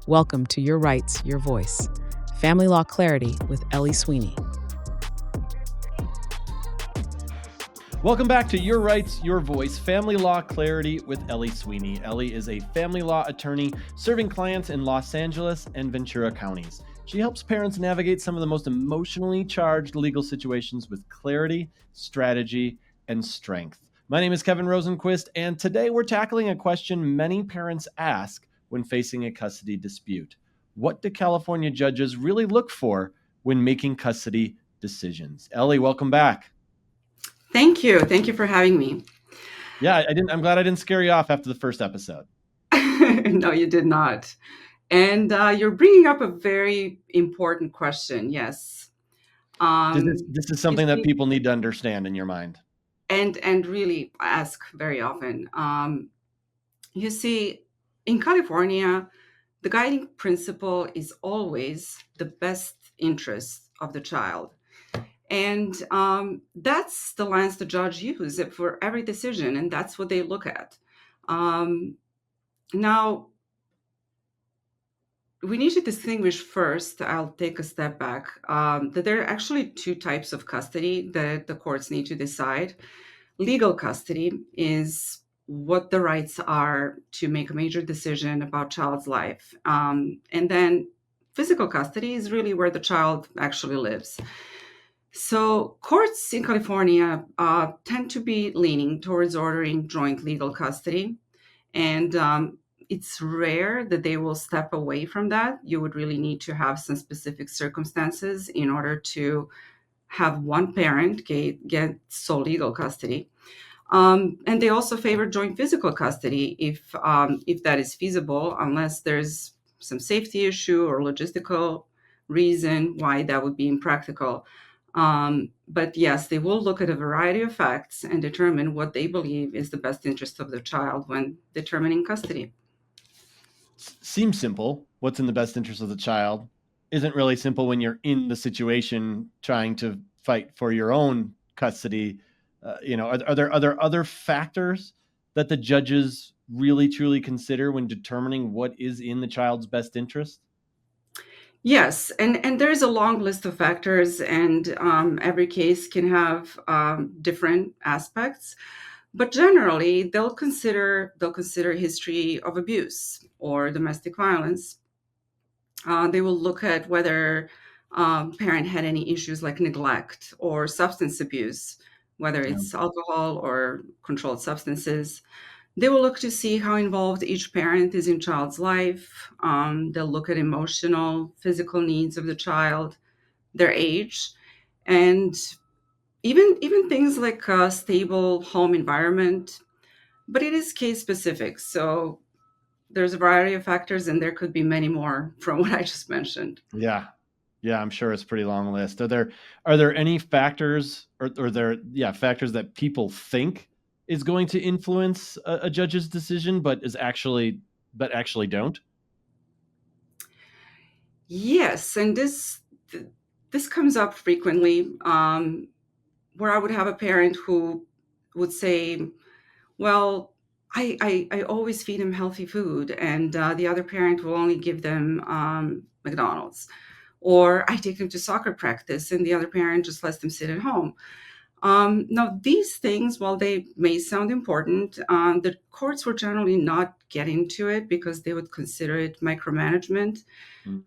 Welcome to Your Rights, Your Voice. Family Law Clarity with Ellie Sweeney. Welcome back to Your Rights, Your Voice, Family Law Clarity with Ellie Sweeney. Ellie is a family law attorney serving clients in Los Angeles and Ventura counties. She helps parents navigate some of the most emotionally charged legal situations with clarity, strategy, and strength. My name is Kevin Rosenquist, and today we're tackling a question many parents ask when facing a custody dispute. What do California judges really look for when making custody decisions? Ellie, welcome back. Thank you. Thank you for having me. Yeah, I'm glad I didn't scare you off after the first episode. No, you did not. And you're bringing up a very important question. Yes. This is something that people need to understand in your mind. And really ask very often. You see, in California, the guiding principle is always the best interest of the child. And that's the lens the judge uses for every decision, and that's what they look at. Now, we need to distinguish first, I'll take a step back, that there are actually two types of custody that the courts need to decide. Legal custody is what the rights are to make a major decision about child's life. And then physical custody is really where the child actually lives. So courts in California tend to be leaning towards ordering joint legal custody. And it's rare that they will step away from that. You would really need to have some specific circumstances in order to have one parent get sole legal custody. And they also favor joint physical custody if that is feasible, unless there's some safety issue or logistical reason why that would be impractical. But yes, they will look at a variety of facts and determine what they believe is the best interest of the child when determining custody. Seems simple. What's in the best interest of the child isn't really simple when you're in the situation trying to fight for your own custody. Are there other factors that the judges really truly consider when determining what is in the child's best interest? Yes, and there's a long list of factors, and every case can have different aspects. But generally, they'll consider history of abuse or domestic violence. They will look at whether parent had any issues like neglect or substance abuse, whether it's alcohol or controlled substances. They will look to see how involved each parent is in child's life. They'll look at emotional, physical needs of the child, their age, and even things like a stable home environment. But it is case specific, so there's a variety of factors, and there could be many more from what I just mentioned. Yeah, I'm sure it's a pretty long list. Are there any factors factors that people think is going to influence a judge's decision, but actually don't? Yes, and this comes up frequently, where I would have a parent who would say, "Well, I always feed him healthy food, and the other parent will only give them McDonald's." Or I take them to soccer practice, and the other parent just lets them sit at home. Now, these things, while they may sound important, the courts will generally not get into it because they would consider it micromanagement.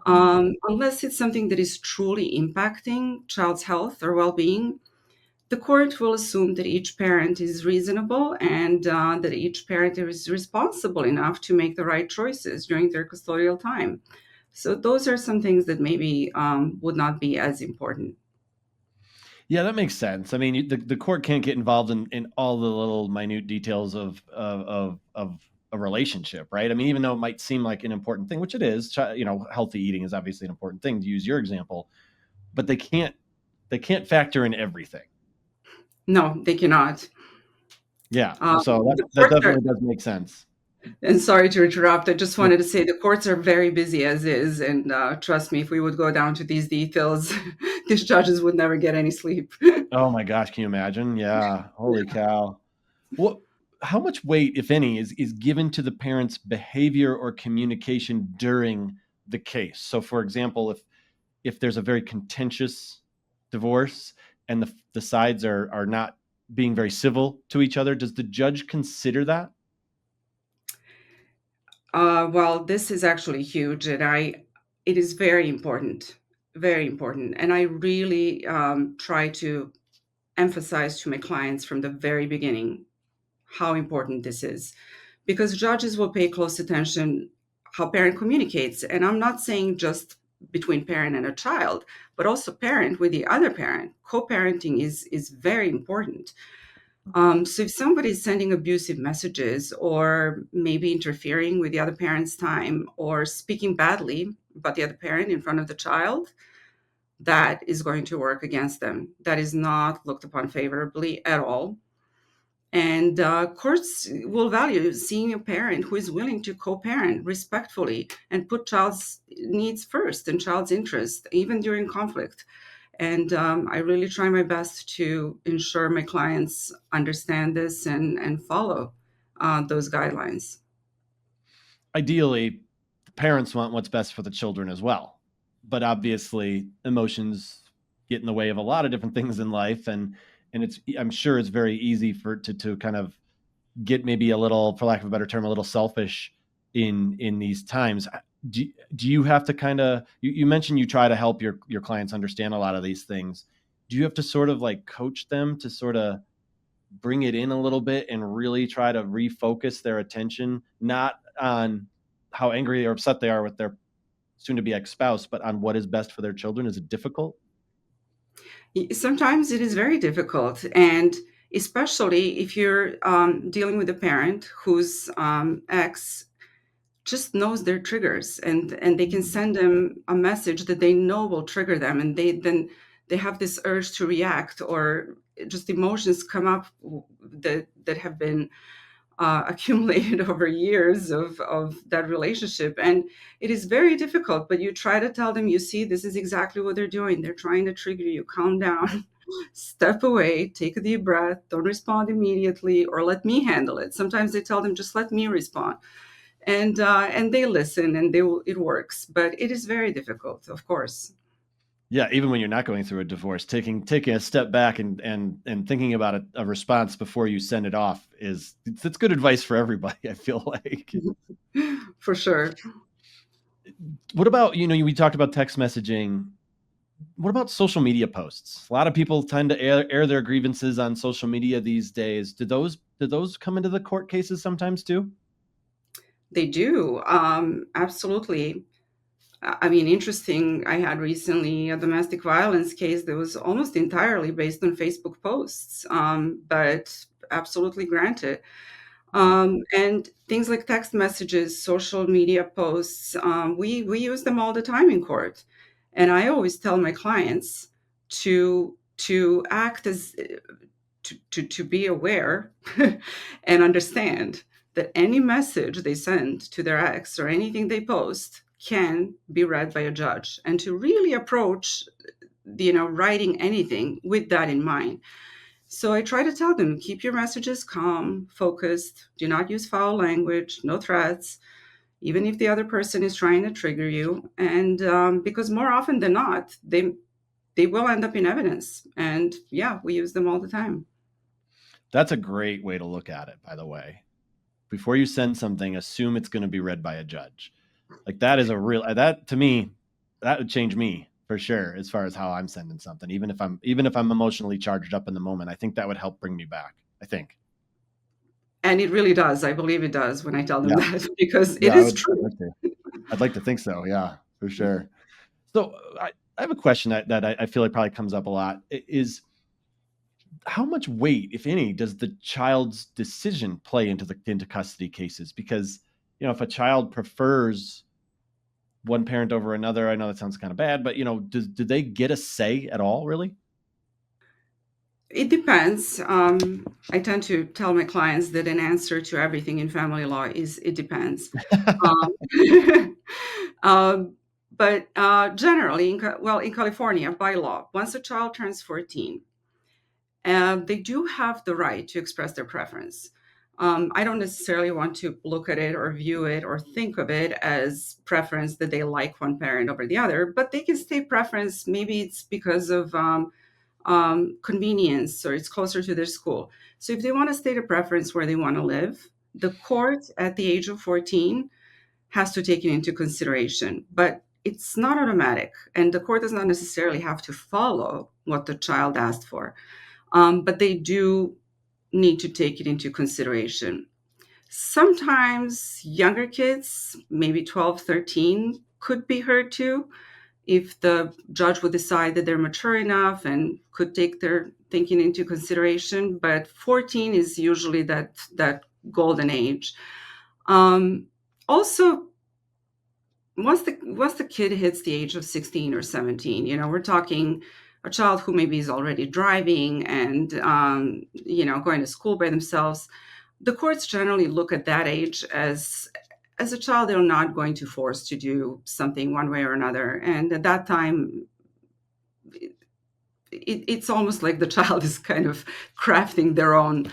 Unless it's something that is truly impacting child's health or well-being, the court will assume that each parent is reasonable and that each parent is responsible enough to make the right choices during their custodial time. So those are some things that maybe would not be as important. Yeah, that makes sense. I mean, the court can't get involved in all the little minute details of a relationship, right? I mean, even though it might seem like an important thing, which it is, healthy eating is obviously an important thing, to use your example, but they can't factor in everything. No, they cannot. Yeah, so that definitely does make sense. And sorry to interrupt. I just wanted to say the courts are very busy as is. And trust me, if we would go down to these details, these judges would never get any sleep. Oh my gosh, can you imagine? Yeah, holy cow. How much weight, if any, is given to the parent's behavior or communication during the case? So, for example, if there's a very contentious divorce and the sides are not being very civil to each other, does the judge consider that? Well, this is actually huge, and it is very important, and I really try to emphasize to my clients from the very beginning how important this is, because judges will pay close attention how parent communicates, and I'm not saying just between parent and a child, but also parent with the other parent. Co-parenting is very important. So if somebody's sending abusive messages or maybe interfering with the other parent's time or speaking badly about the other parent in front of the child, that is going to work against them. That is not looked upon favorably at all. And courts will value seeing a parent who is willing to co-parent respectfully and put child's needs first and child's interest, even during conflict. And I really try my best to ensure my clients understand this and follow those guidelines. Ideally, the parents want what's best for the children as well. But obviously, emotions get in the way of a lot of different things in life, and I'm sure it's very easy to kind of get maybe a little, for lack of a better term, a little selfish in these times. Do you have to kind of, you mentioned you try to help your clients understand a lot of these things. Do you have to sort of like coach them to sort of bring it in a little bit and really try to refocus their attention, not on how angry or upset they are with their soon to be ex-spouse, but on what is best for their children? Is it difficult? Sometimes it is very difficult, and especially if you're dealing with a parent whose ex just knows their triggers, and they can send them a message that they know will trigger them, and they have this urge to react, or just emotions come up that have been accumulated over years of that relationship. And it is very difficult, but you try to tell them, you see, this is exactly what they're doing. They're trying to trigger you. Calm down. Step away, take a deep breath, don't respond immediately, or let me handle it. Sometimes they tell them, just let me respond. And they listen, and it works, but it is very difficult, of course. Yeah, even when you're not going through a divorce, taking a step back and thinking about a response before you send it off it's good advice for everybody, I feel like. For sure. What about, we talked about text messaging. What about social media posts? A lot of people tend to air their grievances on social media these days. Do those come into the court cases sometimes too? They do, absolutely. I mean, interesting. I had recently a domestic violence case that was almost entirely based on Facebook posts, but absolutely granted. And things like text messages, social media posts, we use them all the time in court. And I always tell my clients to act as to be aware and understand that any message they send to their ex or anything they post can be read by a judge, and to really approach writing anything with that in mind. So I try to tell them, keep your messages calm, focused, do not use foul language, no threats, even if the other person is trying to trigger you. And because more often than not, they will end up in evidence. And yeah, we use them all the time. That's a great way to look at it, by the way. Before you send something, assume it's going to be read by a judge. Like that is a real, that to me, that would change me for sure as far as how I'm sending something. Even if I'm emotionally charged up in the moment, I think that would help bring me back. I think. And it really does. I believe it does when I tell them Yeah. that, because Yeah, it is true. I'd like to think so. Yeah, for sure. So I have a question that I feel like probably comes up a lot is how much weight, if any, does the child's decision play into custody cases? Because if a child prefers one parent over another, I know that sounds kind of bad, but do they get a say at all, really? It depends. I tend to tell my clients that an answer to everything in family law is it depends. Um, um, but generally, in California, by law, once a child turns 14, they do have the right to express their preference. I don't necessarily want to look at it or view it or think of it as preference that they like one parent over the other, but they can state preference. Maybe it's because of convenience, or it's closer to their school. So if they want to state a preference where they want to live, the court at the age of 14 has to take it into consideration. But it's not automatic, and the court does not necessarily have to follow what the child asked for. But they do need to take it into consideration. Sometimes younger kids, maybe 12, 13, could be heard too if the judge would decide that they're mature enough and could take their thinking into consideration. But 14 is usually that golden age. Also, once the kid hits the age of 16 or 17, we're talking a child who maybe is already driving and going to school by themselves. The courts generally look at that age as a child they're not going to force to do something one way or another. And at that time, it's almost like the child is kind of crafting their own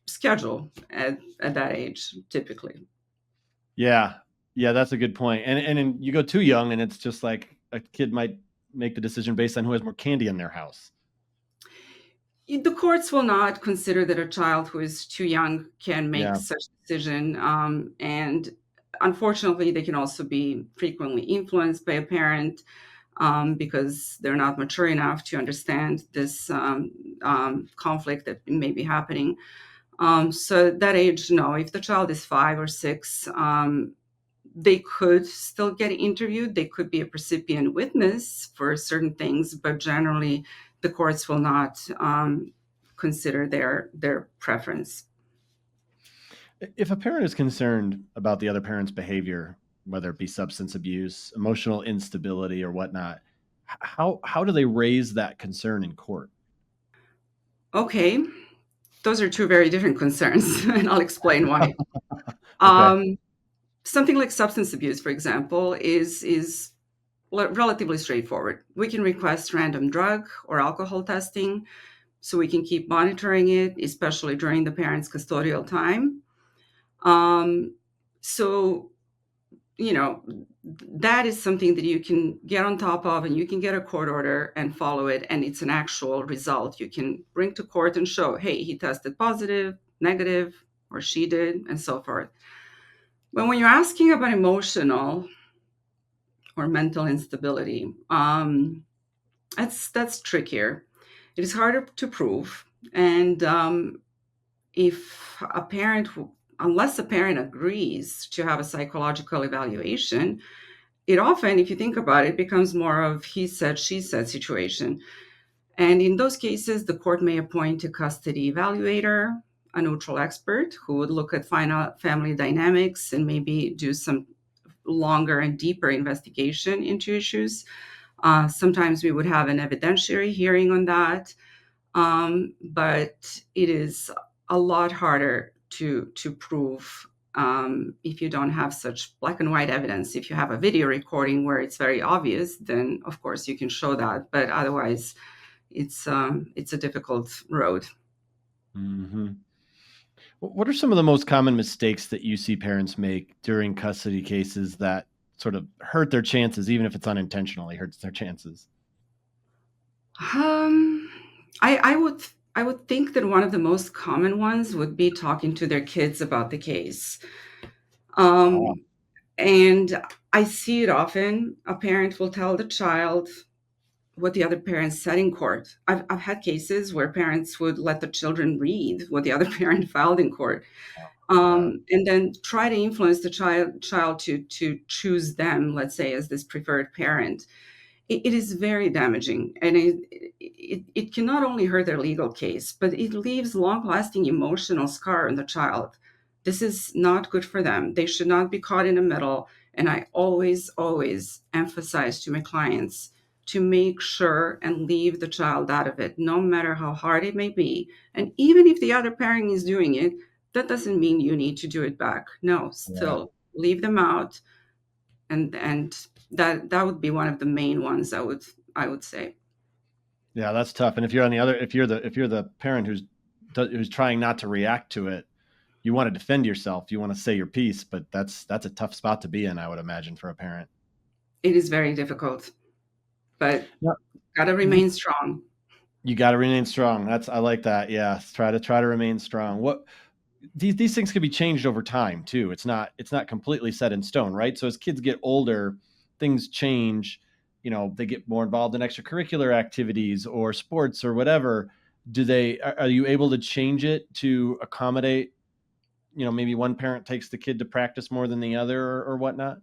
schedule at that age, typically. Yeah. Yeah, that's a good point. And you go too young, and it's just like a kid might make the decision based on who has more candy in their house. The courts will not consider that a child who is too young can make Yeah. such a decision. And unfortunately, they can also be frequently influenced by a parent because they're not mature enough to understand this conflict that may be happening. So at that age, no, if the child is 5 or 6, they could still get interviewed. They could be a recipient witness for certain things, but generally the courts will not consider their preference. If a parent is concerned about the other parent's behavior, whether it be substance abuse, emotional instability, or whatnot, how do they raise that concern in court? Okay, those are two very different concerns, and I'll explain why. Okay. Um, Something like substance abuse, for example, is relatively straightforward. We can request random drug or alcohol testing so we can keep monitoring it, especially during the parent's custodial time. Um, so, you know, that is something that you can get on top of, and you can get a court order and follow it. And it's an actual result you can bring to court and show, hey, he tested positive, negative, or she did, and so forth. But when you're asking about emotional or mental instability, that's trickier. It is harder to prove, and if a parent, unless a parent agrees to have a psychological evaluation, it often, if you think about it, becomes more of he said, she said situation. And in those cases, the court may appoint a custody evaluator, a neutral expert who would look at final family dynamics and maybe do some longer and deeper investigation into issues. Sometimes we would have an evidentiary hearing on that, but it is a lot harder to prove if you don't have such black and white evidence. If you have a video recording where it's very obvious, then of course you can show that. But otherwise, it's a difficult road. Hmm. What are some of the most common mistakes that you see parents make during custody cases that sort of hurt their chances, even if it's unintentionally hurts their chances? Um, I would think that one of the most common ones would be talking to their kids about the case. Oh, Um, and I see it often. A parent will tell the child what the other parent said in court. I've had cases where parents would let the children read what the other parent filed in court, yeah. and then try to influence the child to choose them, let's say, as this preferred parent. It is very damaging, and it can not only hurt their legal case, but it leaves long-lasting emotional scar on the child. This is not good for them. They should not be caught in the middle. And I always emphasize to my clients to make sure and leave the child out of it, no matter how hard it may be. And even if the other parent is doing it, that doesn't mean you need to do it back. No, Yeah. still leave them out, and that would be one of the main ones I would say. Yeah, that's tough. And if you're on the other, if you're the parent who's trying not to react to it, you want to defend yourself, you want to say your piece, but that's a tough spot to be in, I would imagine, for a parent. It is very difficult, but Yeah. gotta remain strong. You got to remain strong. I like that. Yeah. Try to remain strong. These things can be changed over time too. It's not completely set in stone, right? So as kids get older, things change. They get more involved in extracurricular activities or sports or whatever. Are you able to change it to accommodate, maybe one parent takes the kid to practice more than the other or whatnot?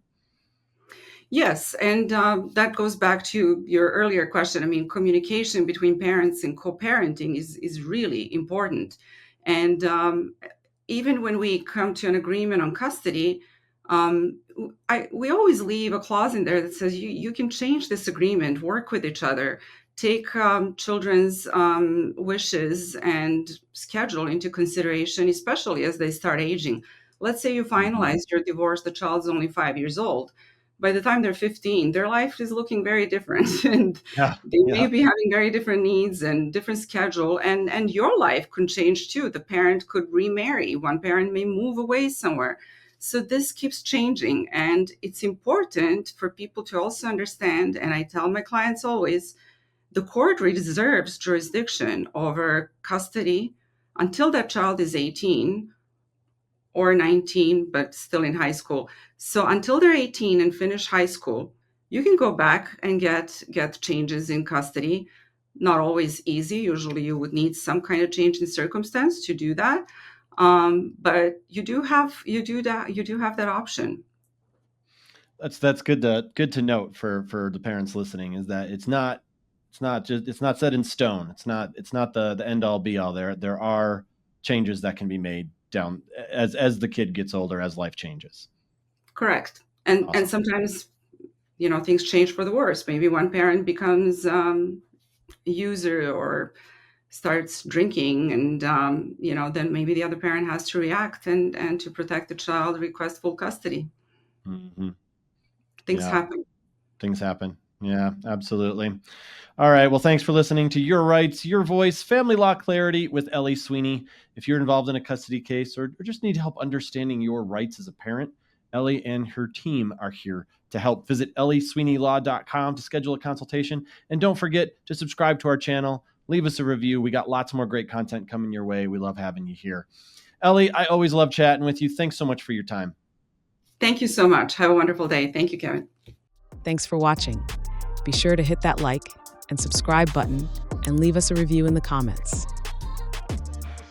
Yes, and that goes back to your earlier question. I mean, communication between parents and co-parenting is really important. And even when we come to an agreement on custody, we always leave a clause in there that says you can change this agreement, work with each other, take children's wishes and schedule into consideration, especially as they start aging. Let's say you finalize your divorce, the child's only 5 years old. By the time they're 15, their life is looking very different, and Yeah. they may be having very different needs and different schedule, and your life could change too. The parent could remarry. One parent may move away somewhere. So this keeps changing, and it's important for people to also understand, and I tell my clients always, the court reserves jurisdiction over custody until that child is 18 or 19, but still in high school. So until they're 18 and finish high school, you can go back and get changes in custody. Not always easy. Usually you would need some kind of change in circumstance to do that. But you do have that option. That's good to note for the parents listening, is that it's not set in stone. It's not the end all be all. There are changes that can be made down as the kid gets older, as life changes. Correct. And Awesome. and sometimes things change for the worse. Maybe one parent becomes a user or starts drinking, and then maybe the other parent has to react and to protect the child, request full custody. Mm-hmm. Things Yeah, happen. things happen. Yeah, absolutely. All right. Well, thanks for listening to Your Rights, Your Voice, Family Law Clarity with Ellie Sweeney. If you're involved in a custody case or just need help understanding your rights as a parent, Ellie and her team are here to help. Visit elliesweeneylaw.com to schedule a consultation. And don't forget to subscribe to our channel. Leave us a review. We got lots more great content coming your way. We love having you here. Ellie, I always love chatting with you. Thanks so much for your time. Thank you so much. Have a wonderful day. Thank you, Kevin. Thanks for watching. Be sure to hit that like and subscribe button and leave us a review in the comments.